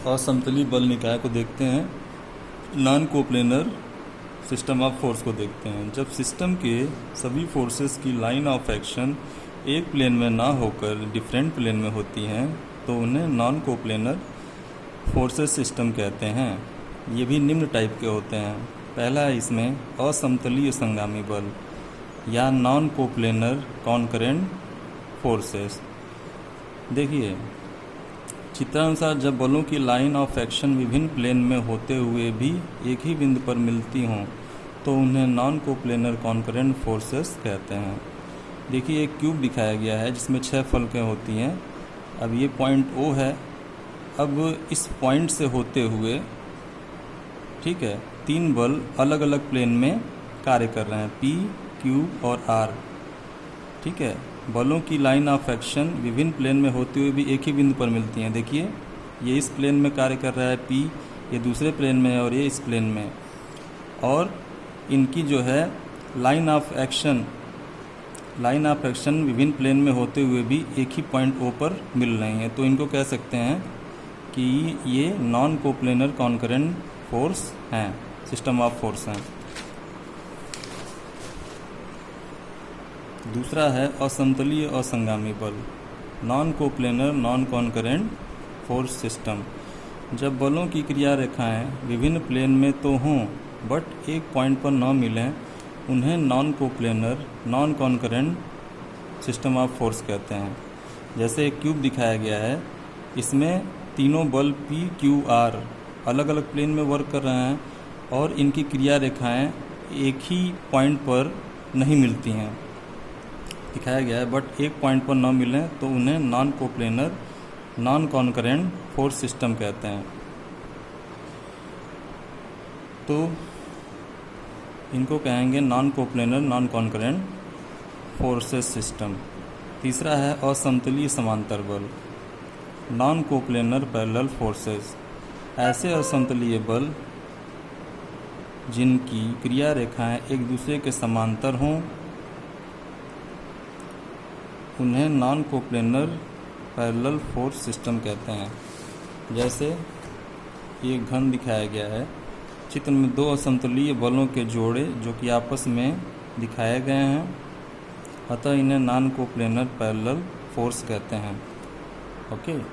असमतलीय बल निकाय को देखते हैं, non coplanar system of force को देखते हैं। जब सिस्टम के सभी फोर्सेस की लाइन ऑफ एक्शन एक प्लेन में ना होकर डिफरेंट प्लेन में होती हैं तो उन्हें नॉन कोप्लेनर फोर्सेस सिस्टम कहते हैं। ये भी निम्न टाइप के होते हैं। पहला है इसमें असमतलीय संगामी बल या नॉन कोप्लेनर कॉन्करेंट फोर्सेस। देखिए चित्रानुसार जब बलों की लाइन ऑफ एक्शन विभिन्न प्लेन में होते हुए भी एक ही बिंदु पर मिलती हों तो उन्हें नॉन कोप्लेनर कॉन्करेंट फोर्सेस कहते हैं। देखिए एक क्यूब दिखाया गया है जिसमें 6 फलकें होती हैं। अब ये पॉइंट O है। अब इस पॉइंट से होते हुए ठीक है 3 बल अलग अलग प्लेन में कार्य कर रहे हैं, P, Q और R। ठीक है, बलों की लाइन ऑफ एक्शन विभिन्न प्लेन में होते हुए भी एक ही बिंदु पर मिलती हैं। देखिए ये इस प्लेन में कार्य कर रहा है P, ये दूसरे प्लेन में है और ये इस प्लेन में, और इनकी जो है लाइन ऑफ एक्शन विभिन्न प्लेन में होते हुए भी एक ही पॉइंट O पर मिल रही हैं। तो इनको कह सकते हैं कि ये नॉन कोप्लेनर कॉन्करेंट फोर्स हैं, सिस्टम ऑफ फोर्स हैं। दूसरा है असमतलीय असंगामी बल, non coplanar non concurrent force system. जब बलों की क्रिया रेखाएं विभिन्न प्लेन में तो हों बट एक पॉइंट पर न मिलें उन्हें non coplanar non concurrent system of force कहते हैं। जैसे एक क्यूब दिखाया गया है, इसमें तीनों बल P, Q, R अलग अलग प्लेन में वर्क कर रहे हैं और इनकी क्रिया रेखाएं एक ही पॉइंट पर नहीं मिलती हैं, दिखाया गया है, बट एक पॉइंट पर न मिलें तो उन्हें non coplanar non concurrent force system कहते हैं। तो इनको कहेंगे non coplanar non concurrent forces system. तीसरा है असमतलीय समांतर बल, नॉन कोप्लेनर पैरेलल फोर्सेस। ऐसे असमतलीय बल जिनकी क्रिया रेखाएं एक दूसरे के समांतर हों उन्हें non coplanar parallel force system कहते हैं। जैसे ये घन दिखाया गया है, चित्र में 2 असमतलीय बलों के जोड़े जो कि आपस में दिखाए गए हैं, अतः इन्हें नॉन कोप्लेनर पैरेलल फोर्स कहते हैं। ओके।